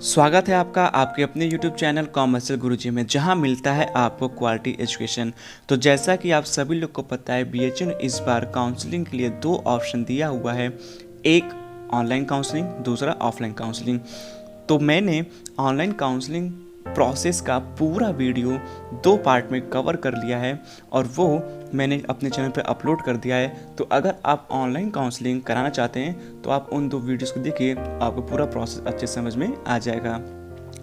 स्वागत है आपका आपके अपने YouTube चैनल कॉमर्शियल गुरुजी में, जहां मिलता है आपको क्वालिटी एजुकेशन। तो जैसा कि आप सभी लोग को पता है, BHU ने इस बार काउंसलिंग के लिए 2 ऑप्शन दिया हुआ है, एक ऑनलाइन काउंसलिंग, दूसरा ऑफलाइन काउंसलिंग। तो मैंने ऑनलाइन काउंसलिंग प्रोसेस का पूरा वीडियो 2 पार्ट में कवर कर लिया है और वो मैंने अपने चैनल पे अपलोड कर दिया है। तो अगर आप ऑनलाइन काउंसलिंग कराना चाहते हैं तो आप उन 2 वीडियोस को देखिए, आपको पूरा प्रोसेस अच्छे समझ में आ जाएगा।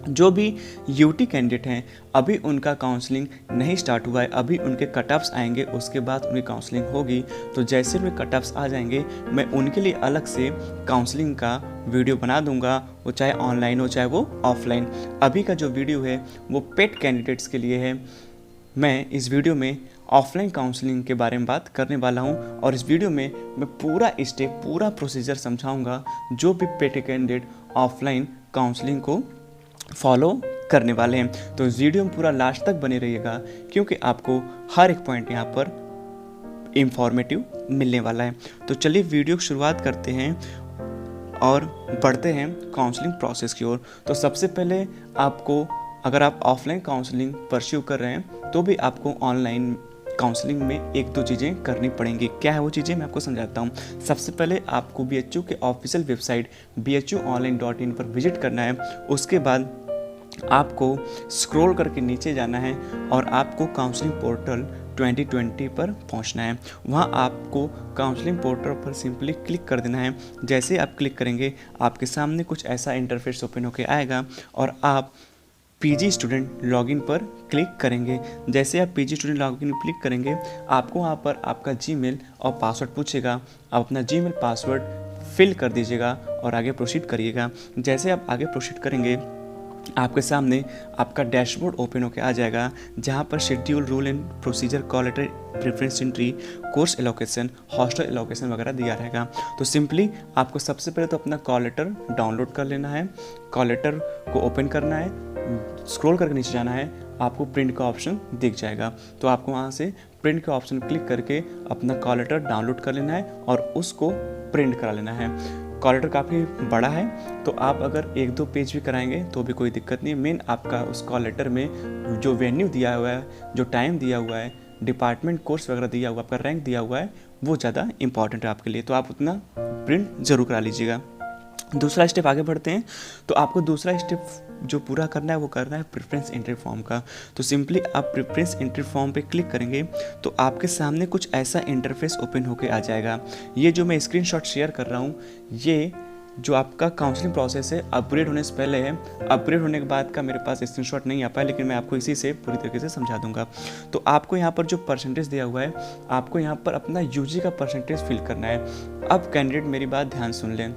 जो भी यूटी कैंडिडेट हैं, अभी उनका काउंसलिंग नहीं स्टार्ट हुआ है, अभी उनके कट ऑफ्स आएंगे, उसके बाद उनकी काउंसलिंग होगी। तो जैसे उनके कट ऑफ्स आ जाएंगे, मैं उनके लिए अलग से काउंसलिंग का वीडियो बना दूंगा, वो चाहे ऑनलाइन हो चाहे वो ऑफलाइन। अभी का जो वीडियो है वो पेड कैंडिडेट्स के लिए है। मैं इस वीडियो में ऑफलाइन काउंसलिंग के बारे में बात करने वाला हूं और इस वीडियो में मैं पूरा स्टेप, पूरा प्रोसीजर समझाऊंगा जो भी पेड कैंडिडेट ऑफलाइन काउंसलिंग को फॉलो करने वाले हैं। तो इस वीडियो में पूरा लास्ट तक बने रहिएगा, क्योंकि आपको हर एक पॉइंट यहाँ पर इंफॉर्मेटिव मिलने वाला है। तो चलिए वीडियो की शुरुआत करते हैं और बढ़ते हैं काउंसलिंग प्रोसेस की ओर। तो सबसे पहले आपको, अगर आप ऑफलाइन काउंसलिंग परस्यू कर रहे हैं तो भी आपको ऑनलाइन काउंसलिंग में 1-2 चीज़ें करनी पड़ेंगी। क्या है वो चीज़ें, मैं आपको समझाता हूँ। सबसे पहले आपको BHU के ऑफिशियल वेबसाइट bhuonline.in पर विजिट करना है। उसके बाद आपको स्क्रॉल करके नीचे जाना है और आपको काउंसलिंग पोर्टल 2020 पर पहुंचना है। वहां आपको काउंसलिंग पोर्टल पर सिंपली क्लिक कर देना है। जैसे आप क्लिक करेंगे, आपके सामने कुछ ऐसा इंटरफेस ओपन होकर आएगा और आप PG स्टूडेंट लॉगिन पर क्लिक करेंगे। जैसे आप PG स्टूडेंट लॉगिन पर क्लिक करेंगे, आपको वहाँ पर आपका जीमेल और पासवर्ड पूछेगा। आप अपना जीमेल पासवर्ड फिल कर दीजिएगा और आगे प्रोसीड करिएगा। जैसे आप आगे प्रोसीड करेंगे, आपके सामने आपका डैशबोर्ड ओपन होकर आ जाएगा, जहां पर schedule, rule and procedure, call letter, preference entry, course allocation, hostel allocation वगैरह दिया रहेगा। तो सिंपली आपको सबसे पहले तो अपना कॉल लेटर डाउनलोड कर लेना है। कॉल लेटर को ओपन करना है, स्क्रॉल करके नीचे जाना है, आपको प्रिंट का ऑप्शन दिख जाएगा। तो आपको वहाँ से प्रिंट का ऑप्शन क्लिक करके अपना कॉल लेटर डाउनलोड कर लेना है और उसको प्रिंट करा लेना है। कॉल लेटर काफ़ी बड़ा है, तो आप अगर 1-2 पेज भी कराएंगे तो भी कोई दिक्कत नहीं है। मेन आपका उस कॉल लेटर में जो वेन्यू दिया हुआ है, जो टाइम दिया हुआ है, डिपार्टमेंट, कोर्स वगैरह दिया हुआ है, आपका रैंक दिया हुआ है, वो ज़्यादा इंपॉर्टेंट है आपके लिए। तो आप उतना प्रिंट ज़रूर करा लीजिएगा। दूसरा स्टेप आगे बढ़ते हैं। तो आपको दूसरा स्टेप जो पूरा करना है वो करना है प्रेफरेंस एंट्री फॉर्म का। तो सिंपली आप प्रेफरेंस एंट्री फॉर्म पे क्लिक करेंगे तो आपके सामने कुछ ऐसा इंटरफेस ओपन होके आ जाएगा। ये जो मैं स्क्रीनशॉट शेयर कर रहा हूँ, ये जो आपका काउंसलिंग प्रोसेस है, अपग्रेड होने से पहले है। अपग्रेड होने के बाद का मेरे पास स्क्रीनशॉट नहीं आ पाया, लेकिन मैं आपको इसी से पूरी तरीके से समझा दूंगा। तो आपको यहाँ पर जो परसेंटेज दिया हुआ है, आपको यहाँ पर अपना UG का परसेंटेज फिल करना है। अब कैंडिडेट मेरी बात ध्यान सुन लें।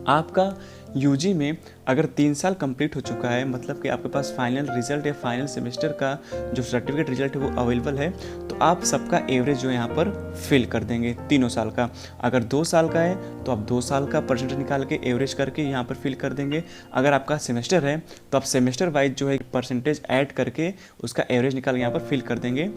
आपका UG में अगर 3 साल कंप्लीट हो चुका है, मतलब कि आपके पास फाइनल रिजल्ट या फाइनल सेमेस्टर का जो सर्टिफिकेट रिजल्ट है वो अवेलेबल है, तो आप सबका एवरेज जो यहाँ पर फिल कर देंगे तीनों साल का। अगर 2 साल का है तो आप 2 साल का परसेंटेज निकाल के एवरेज करके यहाँ पर फिल कर देंगे। अगर आपका सेमेस्टर है तो आप सेमेस्टर वाइज जो है परसेंटेज ऐड करके उसका एवरेज निकाल के यहाँ पर फिल कर देंगे।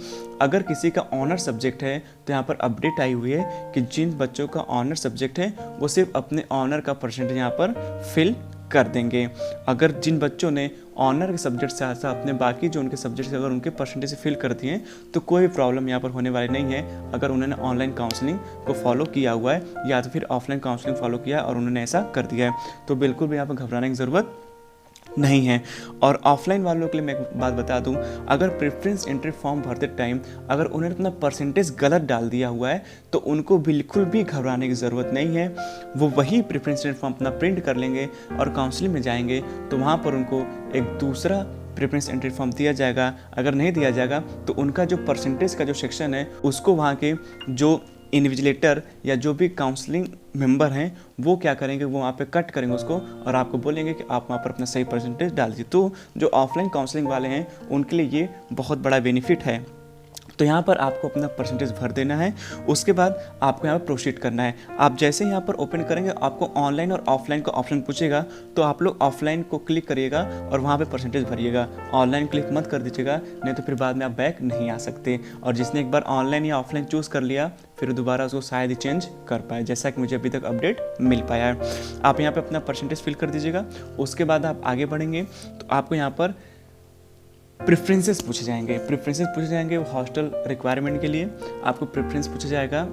अगर किसी का ऑनर सब्जेक्ट है तो यहाँ पर अपडेट आई हुई है कि जिन बच्चों का ऑनर सब्जेक्ट है वो सिर्फ अपने ऑनर का परसेंटेज यहाँ पर फिल कर देंगे। अगर जिन बच्चों ने ऑनर के सब्जेक्ट से साथ अपने बाकी जो उनके सब्जेक्ट अगर उनके परसेंटेज से फिल कर दिए तो कोई प्रॉब्लम यहाँ पर होने वाली नहीं है, अगर उन्होंने ऑनलाइन काउंसलिंग को फॉलो किया हुआ है या तो फिर ऑफलाइन काउंसलिंग फॉलो किया है और उन्होंने ऐसा कर दिया है। तो बिल्कुल भी यहाँ पर घबराने की ज़रूरत नहीं है। और ऑफलाइन वालों के लिए मैं एक बात बता दूं, अगर प्रेफरेंस एंट्री फॉर्म भरते टाइम अगर उन्होंने अपना परसेंटेज गलत डाल दिया हुआ है तो उनको बिल्कुल भी घबराने की ज़रूरत नहीं है। वो वही प्रेफरेंस एंट्री फॉर्म अपना प्रिंट कर लेंगे और काउंसलिंग में जाएंगे तो वहाँ पर उनको एक दूसरा प्रेफरेंस एंट्री फॉर्म दिया जाएगा। अगर नहीं दिया जाएगा तो उनका जो परसेंटेज का जो सेक्शन है उसको वहाँ के जो इन्विजिलेटर या जो भी काउंसलिंग मेंबर हैं वो क्या करेंगे, वो वहाँ पे कट करेंगे उसको और आपको बोलेंगे कि आप वहाँ पर अपना सही परसेंटेज डाल दीजिए। तो जो ऑफलाइन काउंसलिंग वाले हैं उनके लिए ये बहुत बड़ा बेनिफिट है। तो यहाँ पर आपको अपना परसेंटेज भर देना है। उसके बाद आपको यहाँ पर प्रोसीड करना है। आप जैसे यहाँ पर ओपन करेंगे आपको ऑनलाइन और ऑफलाइन का ऑप्शन पूछेगा, तो आप लोग ऑफलाइन को क्लिक करिएगा और वहाँ पे परसेंटेज भरिएगा। ऑनलाइन क्लिक मत कर दीजिएगा, नहीं तो फिर बाद में आप बैक नहीं आ सकते। और जिसने एक बार ऑनलाइन या ऑफलाइन चूज़ कर लिया फिर दोबारा उसको शायद ही चेंज कर पाए, जैसा कि मुझे अभी तक अपडेट मिल पाया है। आप यहाँ पर अपना परसेंटेज फिल कर दीजिएगा। उसके बाद आप आगे बढ़ेंगे तो आपको यहाँ पर प्रेफरेंसेस पूछे जाएंगे। प्रेफरेंसेस पूछे जाएंगे हॉस्टल रिक्वायरमेंट के लिए आपको प्रेफरेंस पूछा जाएगा।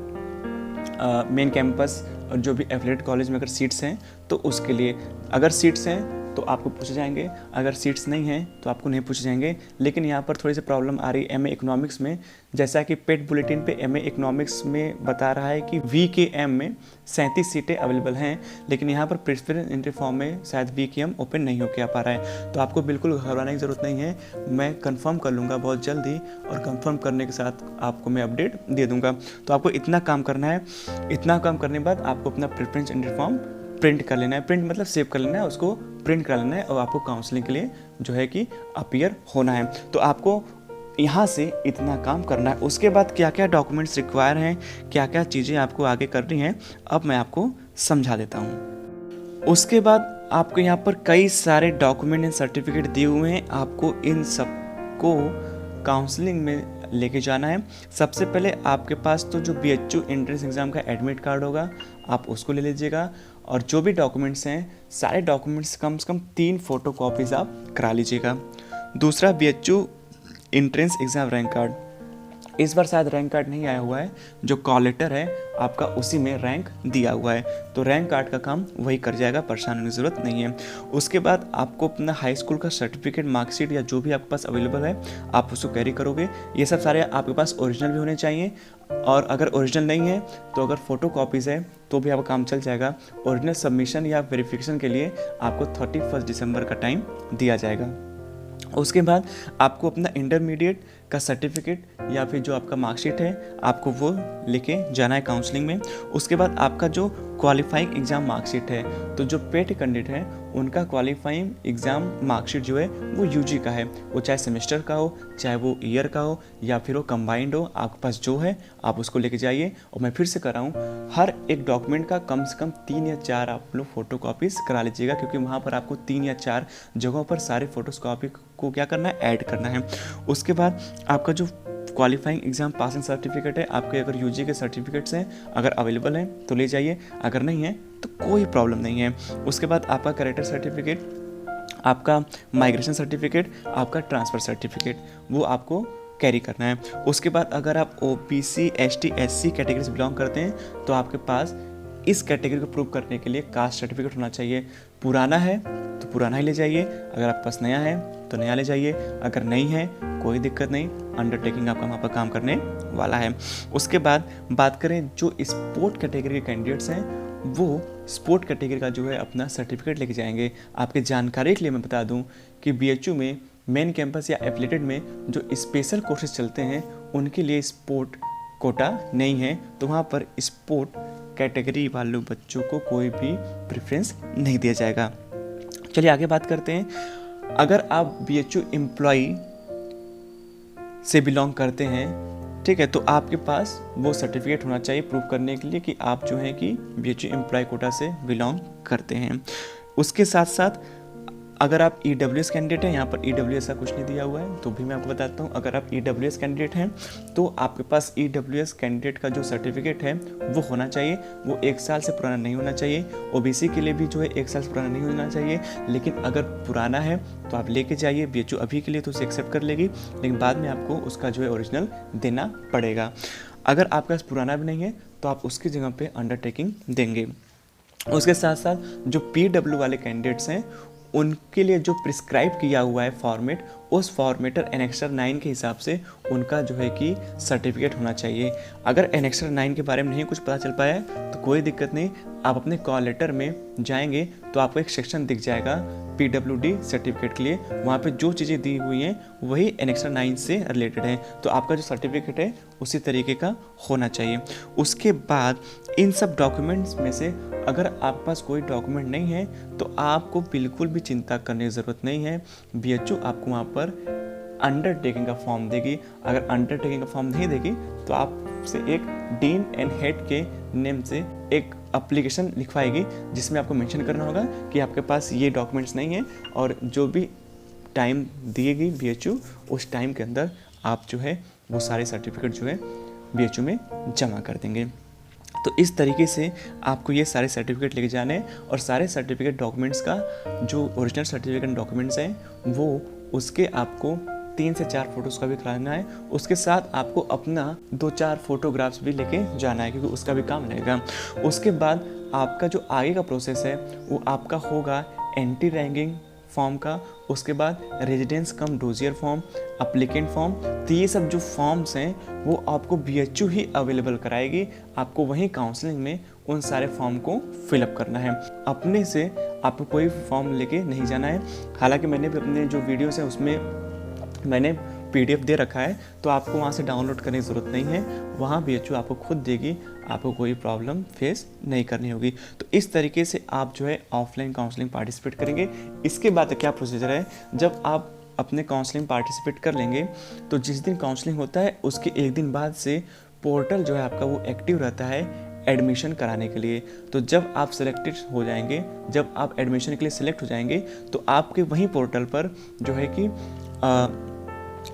मेन कैंपस और जो भी एफिलिएटेड कॉलेज में अगर सीट्स हैं तो उसके लिए, अगर सीट्स हैं तो आपको पूछे जाएंगे, अगर सीट्स नहीं हैं तो आपको नहीं पूछे जाएंगे। लेकिन यहाँ पर थोड़ी सी प्रॉब्लम आ रही है एमए इकोनॉमिक्स में, जैसा कि पेड बुलेटिन पे एमए इकोनॉमिक्स में बता रहा है कि वीकेएम में 37 सीटें अवेलेबल हैं, लेकिन यहाँ पर प्रेफरेंस एंट्री फॉर्म में शायद वीकेएम ओपन नहीं हो पा रहा है। तो आपको बिल्कुल घबराने की ज़रूरत नहीं है, मैं कंफर्म कर लूँगा बहुत जल्दी और कंफर्म करने के साथ आपको मैं अपडेट दे दूँगा। तो आपको इतना काम करना है। इतना काम करने के बाद आपको अपना प्रेफरेंस एंट्री फॉर्म प्रिंट कर लेना है। प्रिंट मतलब सेव कर लेना है, उसको प्रिंट कर लेना है और आपको काउंसलिंग के लिए जो है कि अपीयर होना है। तो आपको यहाँ से इतना काम करना है। उसके बाद क्या क्या डॉक्यूमेंट्स रिक्वायर हैं, क्या क्या चीज़ें आपको आगे करनी है, अब मैं आपको समझा देता हूँ। उसके बाद आपको यहाँ पर कई सारे डॉक्यूमेंट एंड सर्टिफिकेट दिए हुए हैं, आपको इन सबको काउंसलिंग में लेके जाना है। सबसे पहले आपके पास तो जो BHU एंट्रेंस एग्ज़ाम का एडमिट कार्ड होगा आप उसको ले लीजिएगा, और जो भी डॉक्यूमेंट्स हैं सारे डॉक्यूमेंट्स कम से कम 3 फोटो कॉपीज़ आप करा लीजिएगा। दूसरा BHU entrance exam rank card, इस बार शायद रैंक कार्ड नहीं आया हुआ है, जो कॉल लेटर है आपका उसी में रैंक दिया हुआ है, तो रैंक कार्ड का काम वही कर जाएगा, परेशान होने की ज़रूरत नहीं है। उसके बाद आपको अपना हाई स्कूल का सर्टिफिकेट, मार्कशीट या जो भी आपके पास अवेलेबल है आप उसको कैरी करोगे। ये सब सारे आपके पास ओरिजिनल भी होने चाहिए, और अगर ओरिजिनल नहीं है तो अगर फ़ोटो कॉपीज़ है तो भी आपका काम चल जाएगा। ओरिजिनल सबमिशन या वेरिफिकेशन के लिए आपको 31 दिसंबर का टाइम दिया जाएगा। उसके बाद आपको अपना इंटरमीडिएट का सर्टिफिकेट या फिर जो आपका मार्कशीट है आपको वो लेके जाना है काउंसलिंग में। उसके बाद आपका जो क्वालिफाइंग एग्ज़ाम मार्कशीट है, तो जो पेड कैंडिडेट है उनका क्वालिफाइंग एग्ज़ाम मार्कशीट जो है वो यूजी का है, वो चाहे सेमेस्टर का हो, चाहे वो ईयर का हो, या फिर वो कंबाइंड हो, आपके पास जो है आप उसको लेके जाइए। और मैं फिर से कर रहा हूँ, हर एक डॉक्यूमेंट का कम से कम 3 या 4 आप लोग फ़ोटो कॉपीज़ करा लीजिएगा, क्योंकि वहाँ पर आपको 3 या 4 जगहों पर सारे फोटोज कॉपी को क्या करना है, ऐड करना है। उसके बाद आपका जो क्वालिफाइंग एग्ज़ाम पासिंग सर्टिफिकेट है, आपके अगर यूजी के सर्टिफिकेट्स हैं अगर अवेलेबल हैं तो ले जाइए, अगर नहीं है तो कोई प्रॉब्लम नहीं है। उसके बाद आपका कैरेक्टर सर्टिफिकेट, आपका माइग्रेशन सर्टिफिकेट, आपका ट्रांसफ़र सर्टिफिकेट, वो आपको कैरी करना है। उसके बाद अगर आप OBC ST SC कैटेगरी से बिलोंग करते हैं तो आपके पास इस कैटेगरी को प्रूव करने के लिए कास्ट सर्टिफिकेट होना चाहिए। पुराना है तो पुराना ही ले जाइए, अगर आपके पास नया है तो नया ले जाइए, अगर नहीं है कोई दिक्कत नहीं, अंडरटेकिंग आपका वहाँ पर काम करने वाला है। उसके बाद बात करें जो स्पोर्ट कैटेगरी के कैंडिडेट्स हैं, वो स्पोर्ट कैटेगरी का जो है अपना सर्टिफिकेट लेके जाएंगे। आपके जानकारी के लिए मैं बता दूं कि BHU में मेन कैंपस या एफिलिएटेड में जो स्पेशल कोर्सेज चलते हैं उनके लिए स्पोर्ट कोटा नहीं है, तो वहाँ पर स्पोर्ट कैटेगरी वालों बच्चों को कोई भी प्रेफरेंस नहीं दिया जाएगा। चलिए आगे बात करते हैं। अगर आप BHU एम्प्लॉई से बिलोंग करते हैं, ठीक है, तो आपके पास वो सर्टिफिकेट होना चाहिए प्रूव करने के लिए कि आप जो है कि BHU एम्प्लॉय कोटा से बिलोंग करते हैं। उसके साथ साथ अगर आप EWS कैंडिडेट हैं, यहाँ पर EWS का कुछ नहीं दिया हुआ है तो भी मैं आपको बताता हूँ। अगर आप EWS कैंडिडेट हैं तो आपके पास EWS कैंडिडेट का जो सर्टिफिकेट है वो होना चाहिए, वो 1 साल से पुराना नहीं होना चाहिए। OBC के लिए भी जो है 1 साल से पुराना नहीं होना चाहिए, लेकिन अगर पुराना है तो आप लेके जाइए। BHU अभी के लिए तो उसे एक्सेप्ट कर लेगी, लेकिन बाद में आपको उसका जो है ओरिजिनल देना पड़ेगा। अगर आपके पास पुराना भी नहीं है तो आप उसकी जगह पे अंडरटेकिंग देंगे। उसके साथ साथ जो PW वाले कैंडिडेट्स हैं उनके लिए जो प्रिस्क्राइब किया हुआ है फॉर्मेट, उस फॉर्मेटर एनेक्सर 9 के हिसाब से उनका जो है कि सर्टिफिकेट होना चाहिए। अगर एनेक्सर 9 के बारे में नहीं कुछ पता चल पाया तो कोई दिक्कत नहीं, आप अपने कॉल लेटर में जाएंगे तो आपको एक सेक्शन दिख जाएगा PWD सर्टिफिकेट के लिए, वहाँ पे जो चीज़ें दी हुई हैं वही एनेक्सर 9 से रिलेटेड है, तो आपका जो सर्टिफिकेट है उसी तरीके का होना चाहिए। उसके बाद इन सब डॉक्यूमेंट्स में से अगर आपके पास कोई डॉक्यूमेंट नहीं है तो आपको बिल्कुल भी चिंता करने की ज़रूरत नहीं है। BHU आपको वहाँ पर अंडरटेकिंग का फॉर्म देगी। अगर अंडरटेकिंग का फॉर्म नहीं देगी तो आपसे एक डीन एंड हेड के नेम से एक एप्लीकेशन लिखवाएगी, जिसमें आपको मेंशन करना होगा कि आपके पास ये डॉक्यूमेंट्स नहीं है, और जो भी टाइम दिएगी BHU उस टाइम के अंदर आप जो है वो सारे सर्टिफिकेट जो है BHU में जमा कर देंगे। तो इस तरीके से आपको ये सारे सर्टिफिकेट लेके जाने हैं, और सारे सर्टिफिकेट डॉक्यूमेंट्स का जो ओरिजिनल सर्टिफिकेट डॉक्यूमेंट्स हैं वो उसके आपको 3 से 4 फोटोज़ का भी कराना है। उसके साथ आपको अपना 2-4 फोटोग्राफ्स भी लेके जाना है, क्योंकि उसका भी काम लगेगा। उसके बाद आपका जो आगे का प्रोसेस है वो आपका होगा एंटी रैंकिंग फॉर्म का, उसके बाद रेजिडेंस कम डोजियर फॉर्म, अप्लीकेंट फॉर्म। तो ये सब जो फॉर्म्स हैं वो आपको BHU ही अवेलेबल कराएगी। आपको वहीं काउंसलिंग में उन सारे फॉर्म को फिलअप करना है। अपने से आपको कोई फॉर्म लेके नहीं जाना है। हालांकि मैंने भी अपने जो वीडियोस हैं उसमें मैंने PDF दे रखा है, तो आपको वहाँ से डाउनलोड करने की ज़रूरत नहीं है। वहाँ BHU आपको खुद देगी, आपको कोई प्रॉब्लम फेस नहीं करनी होगी। तो इस तरीके से आप जो है ऑफलाइन काउंसलिंग पार्टिसिपेट करेंगे। इसके बाद क्या प्रोसीजर है, जब आप अपने काउंसलिंग पार्टिसिपेट कर लेंगे तो जिस दिन काउंसलिंग होता है उसके एक दिन बाद से पोर्टल जो है आपका वो एक्टिव रहता है एडमिशन कराने के लिए। तो जब आप सिलेक्टेड हो जाएंगे, जब आप एडमिशन के लिए सिलेक्ट हो जाएंगे, तो आपके वहीं पोर्टल पर जो है कि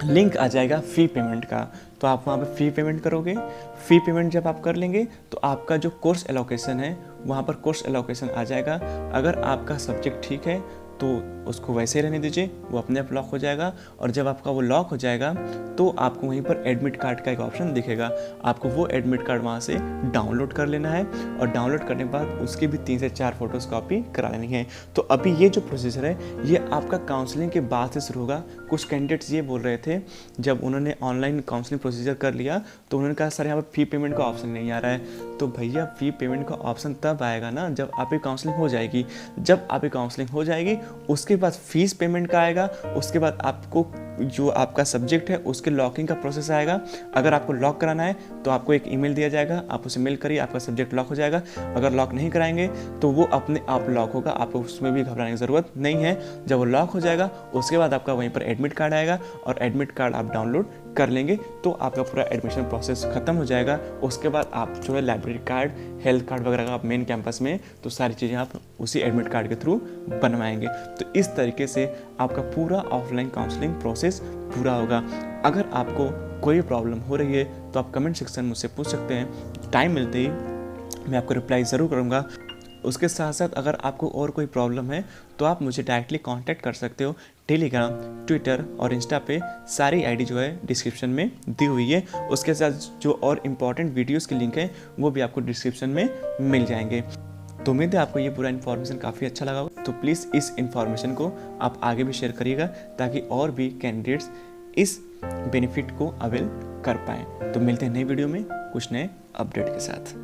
लिंक आ जाएगा फ़ी पेमेंट का। तो आप वहाँ पे फ़ी पेमेंट करोगे। फ़ी पेमेंट जब आप कर लेंगे तो आपका जो कोर्स एलोकेशन है वहाँ पर कोर्स एलोकेशन आ जाएगा। अगर आपका सब्जेक्ट ठीक है तो उसको वैसे ही रहने दीजिए, वो अपने आप लॉक हो जाएगा। और जब आपका वो लॉक हो जाएगा तो आपको वहीं पर एडमिट कार्ड का एक ऑप्शन दिखेगा। आपको वो एडमिट कार्ड वहाँ से डाउनलोड कर लेना है, और डाउनलोड करने के बाद उसकी भी 3 से 4 फोटोज़ कॉपी करा लेनी है। तो अभी ये जो प्रोसीजर है ये आपका काउंसलिंग के बाद से शुरू होगा। कुछ कैंडिडेट्स ये बोल रहे थे जब उन्होंने ऑनलाइन काउंसलिंग प्रोसीजर कर लिया तो उन्होंने कहा सर यहाँ पर फ़ी पेमेंट का ऑप्शन नहीं आ रहा है। तो भैया फ़ी पेमेंट का ऑप्शन तब आएगा ना जब आपकी काउंसलिंग हो जाएगी। जब आपकी काउंसलिंग हो जाएगी उसके बाद फीस पेमेंट का आएगा। उसके बाद आपको जो आपका सब्जेक्ट है उसके लॉकिंग का प्रोसेस आएगा। अगर आपको लॉक कराना है तो आपको एक ईमेल दिया जाएगा, आप उसे मेल करिए, आपका सब्जेक्ट लॉक हो जाएगा। अगर लॉक नहीं कराएंगे तो वो अपने आप लॉक होगा, आपको उसमें भी घबराने की ज़रूरत नहीं है। जब वो लॉक हो जाएगा उसके बाद आपका वहीं पर एडमिट कार्ड आएगा, और एडमिट कार्ड आप डाउनलोड कर लेंगे तो आपका पूरा एडमिशन प्रोसेस खत्म हो जाएगा। उसके बाद आप जो है लाइब्रेरी कार्ड, हेल्थ कार्ड वगैरह का आप मेन कैंपस में तो सारी चीज़ें आप उसी एडमिट कार्ड के थ्रू बनवाएंगे। तो इस तरीके से आपका पूरा ऑफलाइन काउंसलिंग प्रोसेस पूरा होगा। अगर आपको कोई प्रॉब्लम हो रही है तो आप कमेंट सेक्शन में मुझसे पूछ सकते हैं। टाइम मिलते ही मैं आपको रिप्लाई ज़रूर करूँगा। उसके साथ साथ अगर आपको और कोई प्रॉब्लम है तो आप मुझे डायरेक्टली कांटेक्ट कर सकते हो। टेलीग्राम, ट्विटर और इंस्टा पे सारी आईडी जो है डिस्क्रिप्शन में दी हुई है। उसके साथ जो और इम्पॉर्टेंट वीडियोस के लिंक हैं वो भी आपको डिस्क्रिप्शन में मिल जाएंगे। तो उम्मीद है आपको ये पूरा इन्फॉर्मेशन काफ़ी अच्छा लगा होगा। तो प्लीज़ इस इन्फॉर्मेशन को आप आगे भी शेयर करिएगा ताकि और भी कैंडिडेट्स इस बेनिफिट को अवेल कर पाएँ। तो मिलते हैं नई वीडियो में कुछ नए अपडेट के साथ।